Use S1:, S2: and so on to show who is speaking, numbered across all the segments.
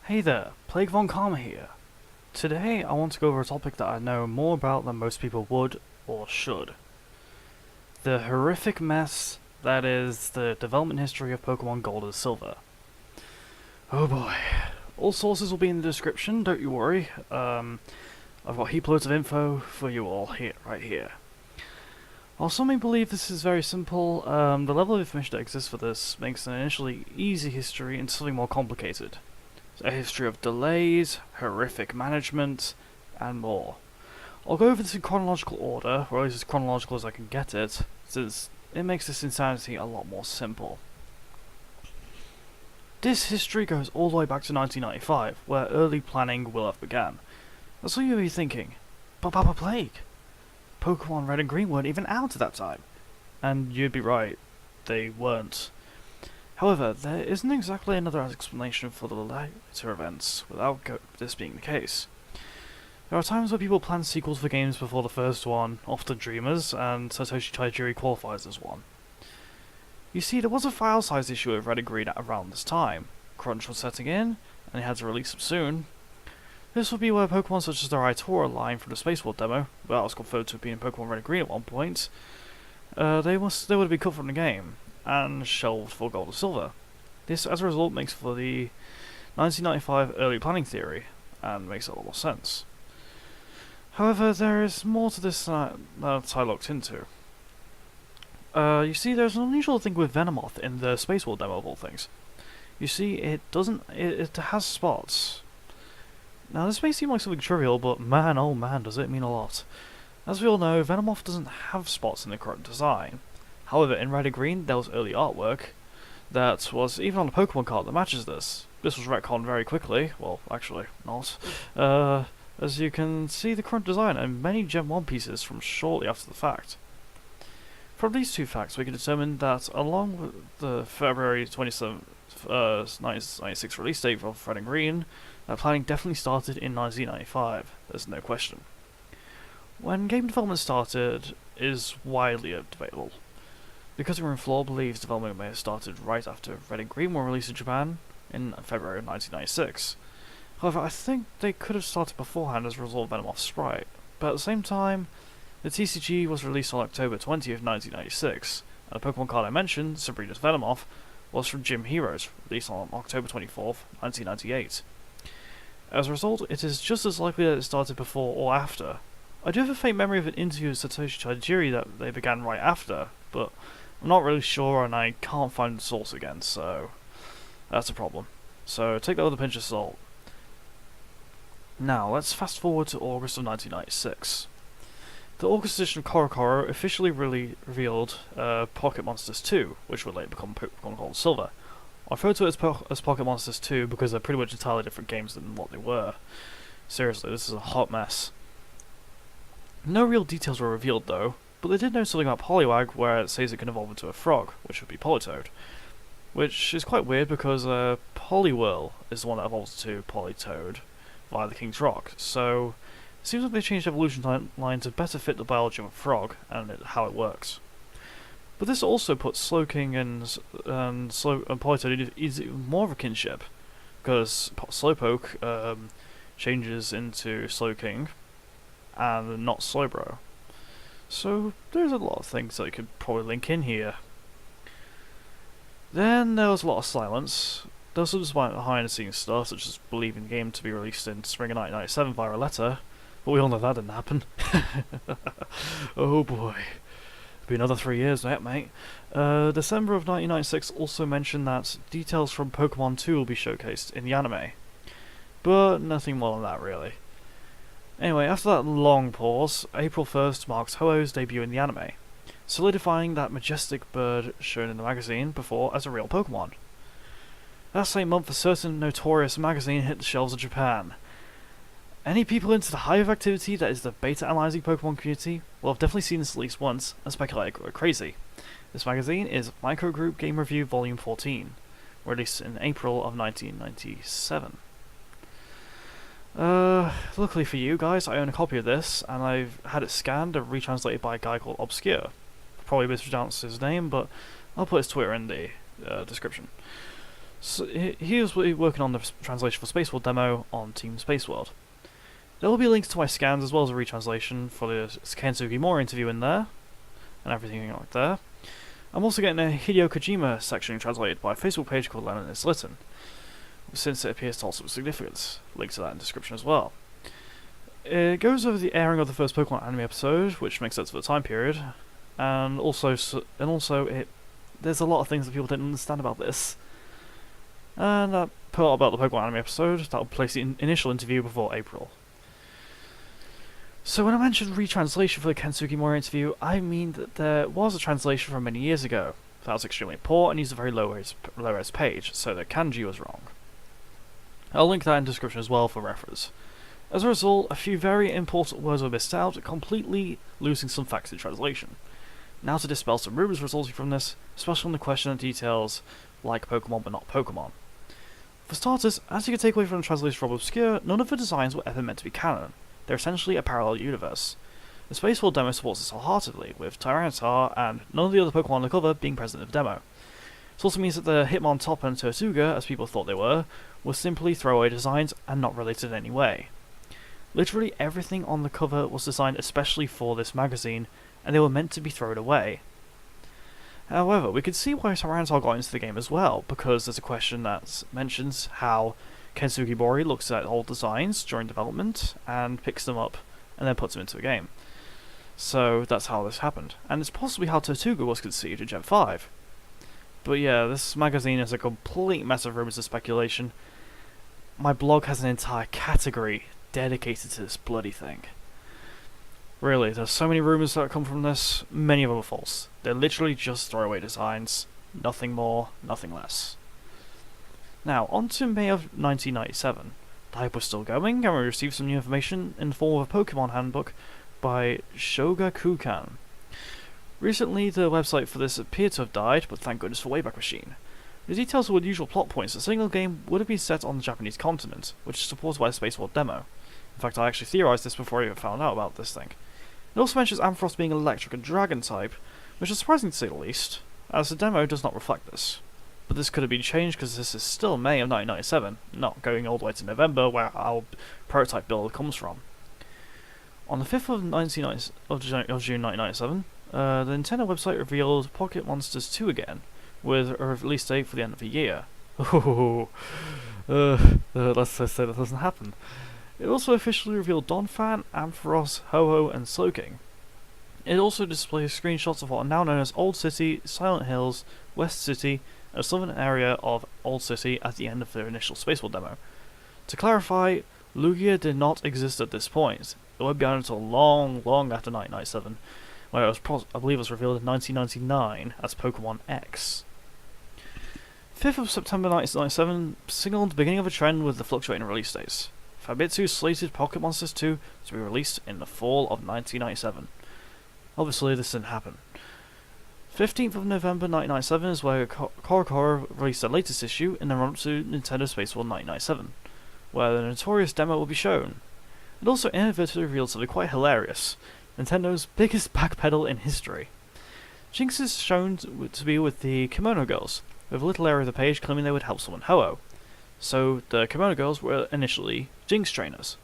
S1: Hey there, Plague Von Karma here. Today I want to go over a topic that I know more about than most people would or should. The horrific mess that is the development history of Pokemon Gold and Silver. Oh boy. All sources will be in the description, don't you worry. I've got heap loads of info for you all here, right here. While some may believe this is very simple, the level of information that exists for this makes an initially easy history into something more complicated. A history of delays, horrific management, and more. I'll go over this in chronological order, or at least as chronological as I can get it, since it makes this insanity a lot more simple. This history goes all the way back to 1995, where early planning will have began. That's what you'll be thinking. But Papa Plague! Pokemon Red and Green weren't even out at that time. And you'd be right, they weren't. However, there isn't exactly another explanation for the later events without this being the case. There are times where people plan sequels for games before the first one, often dreamers, and Satoshi Tajiri qualifies as one. You see, there was a file size issue with Red and Green around this time. Crunch was setting in, and they had to release them soon. This would be where Pokemon such as the Raitora line from the Space World demo, that was confirmed to have been in Pokemon Red and Green at one point, they would have been cut from the game and shelved for Gold and Silver. This, as a result, makes for the 1995 early planning theory, and makes a lot more sense. However, there is more to this that I looked into. You see, there's an unusual thing with Venomoth in the Space World demo of all things. You see, it has spots. Now, this may seem like something trivial, but man, oh man, does it mean a lot. As we all know, Venomoth doesn't have spots in the current design. However, in Red and Green, there was early artwork that was even on a Pokemon card that matches this. This was retconned very quickly. Well, actually, not. As you can see the current design and many Gen 1 pieces from shortly after the fact. From these two facts, we can determine that along with the February 27th, 1996 release date of Red and Green, that planning definitely started in 1995. There's no question. When game development started is widely debatable. Because Room Floor believes development may have started right after Red and Green were released in Japan in February of 1996. However, I think they could have started beforehand as a result of Venomoth's sprite, but at the same time, the TCG was released on October 20th, 1996, and the Pokemon card I mentioned, Sabrina's Venomoth, was from Gym Heroes, released on October 24th, 1998. As a result, it is just as likely that it started before or after. I do have a faint memory of an interview with Satoshi Tajiri that they began right after, but I'm not really sure and I can't find the source again, so that's a problem. So take that with a pinch of salt. Now, let's fast forward to August of 1996. The August edition of Korokoro officially revealed Pocket Monsters 2, which would later become Pokemon Gold and Silver. I refer to it as Pocket Monsters 2 because they're pretty much entirely different games than what they were. Seriously, this is a hot mess. No real details were revealed though, but they did know something about Poliwag where it says it can evolve into a frog, which would be Politoed. Which is quite weird because Poliwhirl is the one that evolves to Politoed via the King's Rock, so it seems like they changed evolution line to better fit the biology of a frog and how it works. But this also puts Slowking and Politoed in more of a kinship, because Slowpoke changes into Slowking and not Slowbro. So there's a lot of things that you could probably link in here. Then there was a lot of silence. There was some behind the scenes stuff, such as believing the game to be released in spring of 1997 via a letter, but we all know that didn't happen. Oh boy. It'll be another 3 years yet, mate. December of 1996 also mentioned that details from Pokemon 2 will be showcased in the anime. But nothing more than that, really. Anyway, after that long pause, April 1st marks Ho-Oh's debut in the anime, solidifying that majestic bird shown in the magazine before as a real Pokemon. That same month, a certain notorious magazine hit the shelves of Japan. Any people into the hive activity that is the beta-analyzing Pokemon community will have definitely seen this at least once and speculated like crazy. This magazine is Microgroup Game Review Volume 14, released in April of 1997. Luckily for you guys, I own a copy of this, and I've had it scanned and retranslated by a guy called Obskyr. Probably mispronounced his name, but I'll put his Twitter in the description. So he was working on the translation for Space World demo on Team Space World. There will be links to my scans as well as a retranslation for the Sugimori interview in there, and everything like there. I'm also getting a Hideo Kojima section translated by a Facebook page called Lennon is Litten, since it appears to also have significance. Link to that in the description as well. It goes over the airing of the first Pokemon anime episode, which makes sense for the time period, and also there's a lot of things that people didn't understand about this. And that part about the Pokemon anime episode, that will place the initial interview before April. So when I mentioned retranslation for the Sugimori interview, I mean that there was a translation from many years ago. That was extremely poor and used a very low-res page, so the kanji was wrong. I'll link that in the description as well for reference. As a result, a few very important words were missed out, completely losing some facts in translation. Now to dispel some rumours resulting from this, especially on the question of details like Pokemon but not Pokemon. For starters, as you can take away from the translation from Obskyr, none of the designs were ever meant to be canon. They're essentially a parallel universe. The Space World demo supports this wholeheartedly, with Tyranitar and none of the other Pokemon on the cover being present in the demo. This also means that the Hitmontop and Tortuga, as people thought they were simply throwaway designs and not related in any way. Literally everything on the cover was designed especially for this magazine, and they were meant to be thrown away. However, we could see why Tyranitar got into the game as well, because there's a question that mentions how Ken Sugimori looks at old designs during development and picks them up and then puts them into a game. So that's how this happened. And it's possibly how Tortuga was conceived in Gen 5. But yeah, this magazine is a complete mess of rumours and speculation. My blog has an entire category dedicated to this bloody thing. Really, there's so many rumours that come from this, many of them are false. They're literally just throwaway designs, nothing more, nothing less. Now, on to May of 1997. The hype was still going, and we received some new information in the form of a Pokemon handbook by Shogakukan. Recently, the website for this appeared to have died, but thank goodness for Wayback Machine. The details were the usual plot points. The single game would have been set on the Japanese continent, which is supported by the Space World demo. In fact, I actually theorised this before I even found out about this thing. It also mentions Ampharos being electric and dragon type, which is surprising to say the least, as the demo does not reflect this. But this could have been changed because this is still May of 1997, not going all the way to November where our prototype build comes from. On the 5th of June 1997, the Nintendo website revealed Pocket Monsters 2 again, with a release date for the end of the year. Let's just say that doesn't happen. It also officially revealed Donphan, Ampharos, Ho-Oh, and Slowking. It also displays screenshots of what are now known as Old City, Silent Hills, West City, and a southern area of Old City at the end of their initial Space World demo. To clarify, Lugia did not exist at this point. It won't be out until long, long after 1997, where it was I believe it was revealed in 1999 as Pokemon X. 5th of September 1997 signaled the beginning of a trend with the fluctuating release dates. Famitsu slated Pocket Monsters 2 to be released in the fall of 1997. Obviously, this didn't happen. 15th of November 1997 is where CoroCoro released their latest issue in the run-up to Nintendo Space World 1997, where the notorious demo will be shown. It also inadvertently revealed something quite hilarious: Nintendo's biggest backpedal in history. Jinx is shown to be with the Kimono Girls, with a little area of the page claiming they would help summon Ho-Oh. So the Kimono Girls were initially Jinx trainers.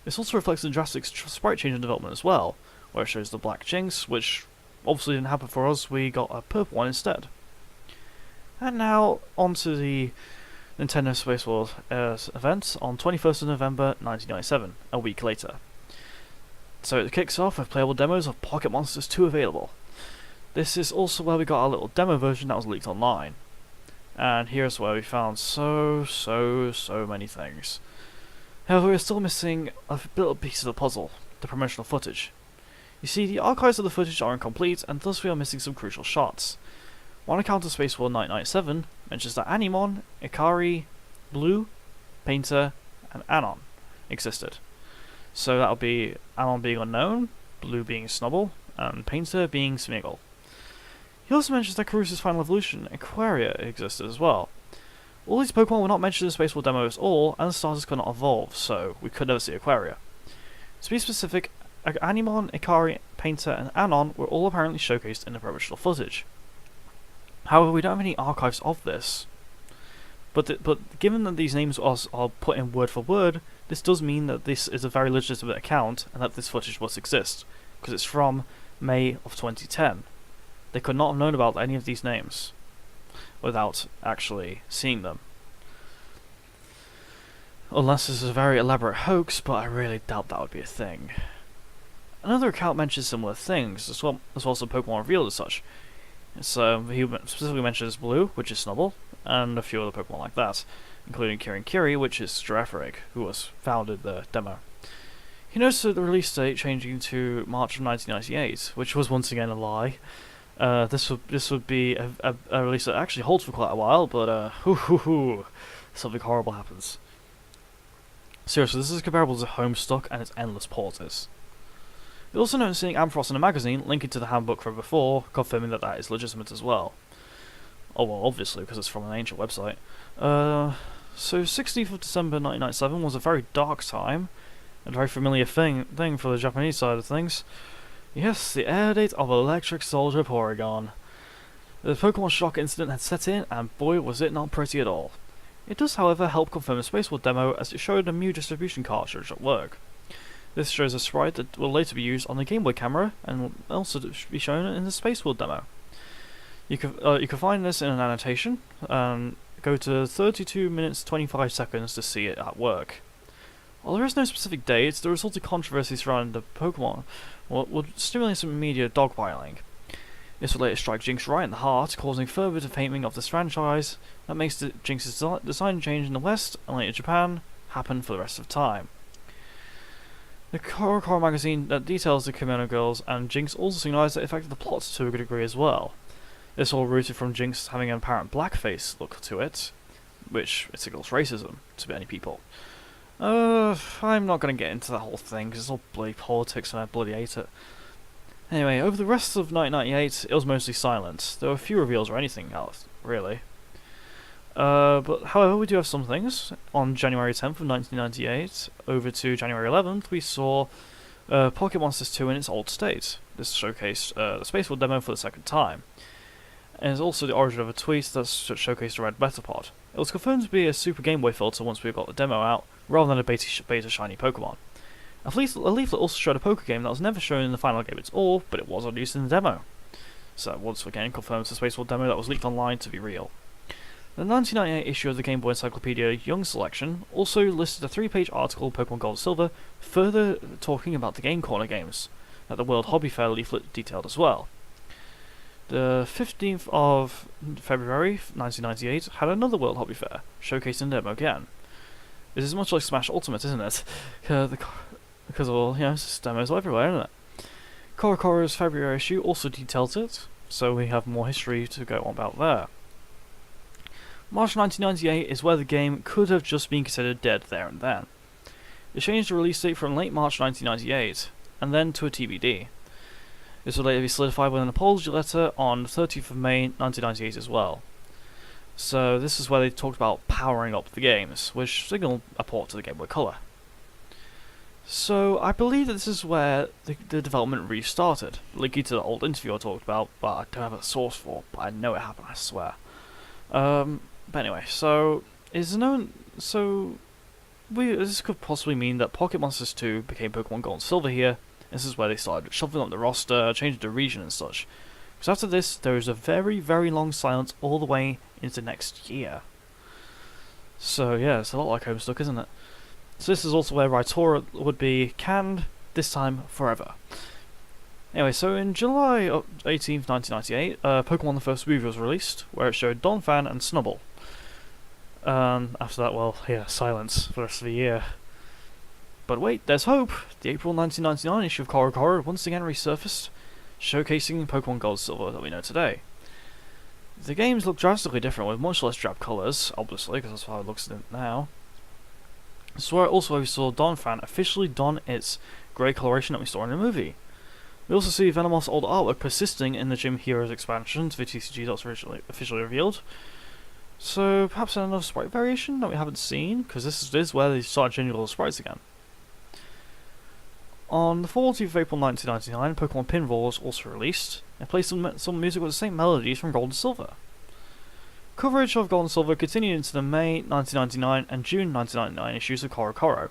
S1: This also reflects the drastic sprite change in development as well, where it shows the black Jinx, which obviously didn't happen for us, we got a purple one instead. And now, on to the Nintendo Space World event on 21st of November 1997, a week later. So it kicks off with playable demos of Pocket Monsters 2 available. This is also where we got our little demo version that was leaked online. And here's where we found so many things. However, we're still missing a little piece of the puzzle, the promotional footage. You see, the archives of the footage are incomplete, and thus we are missing some crucial shots. One account of Space World 1997 mentions that Animon, Ikari, Blue, Painter, and Anon existed. So that would be Anon being unknown, Blue being Snubble, and Painter being Smeagol. He also mentions that Carusa's final evolution, Aquaria, existed as well. All these Pokemon were not mentioned in the Space World demo at all, and the starters could not evolve, so we could never see Aquaria. To be specific, Animon, Ikari, Painter, and Anon were all apparently showcased in the promotional footage. However, we don't have any archives of this. But given that these names are put in word for word, this does mean that this is a very legitimate account and that this footage must exist, because it's from May of 2010. They could not have known about any of these names without actually seeing them. Unless this is a very elaborate hoax, but I really doubt that would be a thing. Another account mentions similar things, as well as some Pokemon revealed as such. He specifically mentions Blue, which is Snubbull, and a few other Pokemon like that, including Kiri, which is Trainwreck, who was founded the demo. He noticed the release date changing to March of 1998, which was once again a lie. This would be a release that actually holds for quite a while, but something horrible happens. Seriously, this is comparable to Homestuck and its endless porters. You'll also notice seeing Ampharos in a magazine, linking to the handbook from before, confirming that that is legitimate as well. Oh well, obviously, because it's from an ancient website. So 16th of December 1997 was a very dark time, and a very familiar thing for the Japanese side of things. Yes, the air date of Electric Soldier Porygon. The Pokemon Shock incident had set in, and boy was it not pretty at all. It does, however, help confirm the Space World demo, as it showed a Mew distribution cartridge at work. This shows a sprite that will later be used on the Game Boy camera, and will also be shown in the Space World demo. You can find this in an annotation, and go to 32 minutes 25 seconds to see it at work. While there is no specific date, the resulting controversy surrounding the Pokemon will stimulate some media dogpiling. This will later strike Jinx right in the heart, causing further defaming of this franchise that makes the Jinx's design change in the West and later Japan happen for the rest of time. The Core magazine that details the Kimono Girls and Jinx also signalised that it affected the plot to a good degree as well. This all rooted from Jinx having an apparent blackface look to it, which it signals racism to many people. I'm not going to get into that whole thing because it's all bloody politics and I bloody hate it. Anyway, over the rest of 1998, it was mostly silent. There were few reveals or anything else, really. But however, we do have some things. On January 10th of 1998, over to January 11th, we saw Pocket Monsters 2 in its old state. This showcased the Space World demo for the second time. And it's also the origin of a tweet that showcased a red Metapod. It was confirmed to be a Super Game Boy filter once we got the demo out, rather than a beta shiny Pokemon. A leaflet also showed a poker game that was never shown in the final game at all, but it was used in the demo. So once again confirms the Space World demo that was leaked online to be real. The 1998 issue of the Game Boy Encyclopedia Young Selection also listed a 3-page article, Pokemon Gold and Silver, further talking about the Game Corner games, that the World Hobby Fair leaflet detailed as well. The 15th of February 1998 had another World Hobby Fair, showcasing the demo again. This is much like Smash Ultimate, isn't it? Because well, it's demos everywhere, isn't it? Coro's February issue also details it, so we have more history to go on about there. March 1998 is where the game could have just been considered dead there and then. It changed the release date from late March 1998, and then to a TBD. This would later be solidified with an apology letter on the 30th of May 1998 as well. So this is where they talked about powering up the games, which signaled a port to the Game Boy Color. So I believe that this is where the development restarted, linking to the old interview I talked about, but I don't have a source for, but I know it happened, I swear. But anyway, so this could possibly mean that Pocket Monsters 2 became Pokemon Gold and Silver here. This is where they started shuffling up the roster, changing the region and such. Because after this, there is a very, very long silence all the way into next year. So yeah, it's a lot like Homestuck, isn't it? So this is also where Raitora would be canned, this time forever. Anyway, so in July 18th, 1998, Pokemon the First movie was released, where it showed Donphan and Snubbull. After that, well, yeah, silence for the rest of the year. But wait, there's hope! The April 1999 issue of Coro once again resurfaced, showcasing Pokemon Gold and Silver that we know today. The games look drastically different with much less drab colours, obviously, because that's how it looks now. This is where also we saw Donphan officially don its grey coloration that we saw in the movie. We also see Venomoth's old artwork persisting in the Gym Heroes expansion to the TCG that's officially revealed. So perhaps another sprite variation that we haven't seen, because this is where they start changing all the sprites again. On the 14th of April 1999, Pokemon Pinball was also released, and played some music with the same melodies from Gold and Silver. Coverage of Gold and Silver continued into the May 1999 and June 1999 issues of Koro,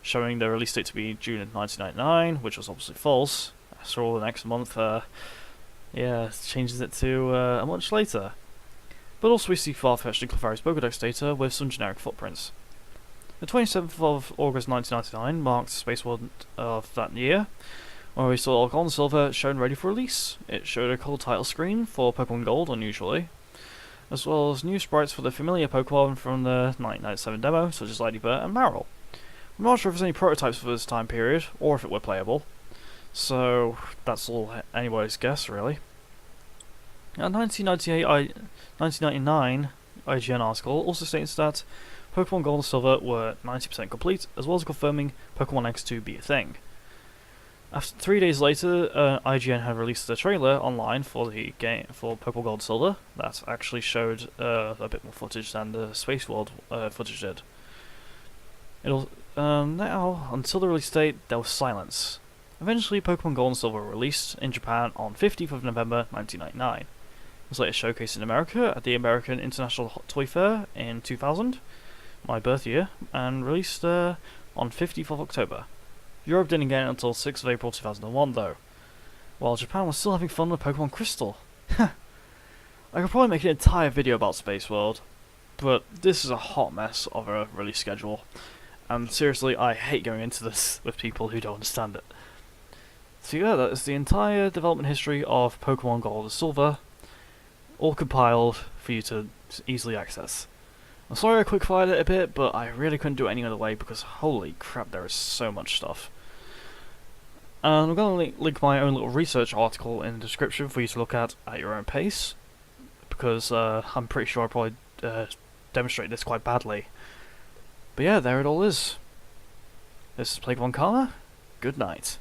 S1: showing the release date to be June of 1999, which was obviously false. After all, the next month, changes it to a month later. But also we see far-fetched and Clefairy's Pokédex data with some generic footprints. The 27th of August 1999 marked the Space World of that year, where we saw Gold and Silver shown ready for release. It showed a cool title screen for Pokemon Gold, unusually, as well as new sprites for the familiar Pokemon from the 1997 demo, such as Ladybird and Marill. I'm not sure if there's any prototypes for this time period, or if it were playable, so that's all anybody's guess, really. A 1999 IGN article also states that Pokemon Gold and Silver were 90% complete, as well as confirming Pokemon X to be a thing. After 3 days later, IGN had released a trailer online for the game for Pokemon Gold and Silver that actually showed a bit more footage than the Space World footage did. Now, until the release date, there was silence. Eventually, Pokemon Gold and Silver were released in Japan on 15th of November 1999. It was later showcased in America at the American International Toy Fair in 2000, my birth year, and released on 15th of October. Europe didn't get it until 6th of April 2001 though, while Japan was still having fun with Pokemon Crystal. I could probably make an entire video about Space World, but this is a hot mess of a release schedule, and seriously I hate going into this with people who don't understand it. So yeah, that is the entire development history of Pokemon Gold and Silver, all compiled for you to easily access. I'm sorry I quick-fired it a bit, but I really couldn't do it any other way because holy crap, there is so much stuff. And I'm going to link my own little research article in the description for you to look at your own pace, because I'm pretty sure I probably demonstrated this quite badly. But yeah, there it all is. This is PlagueCast. Good night.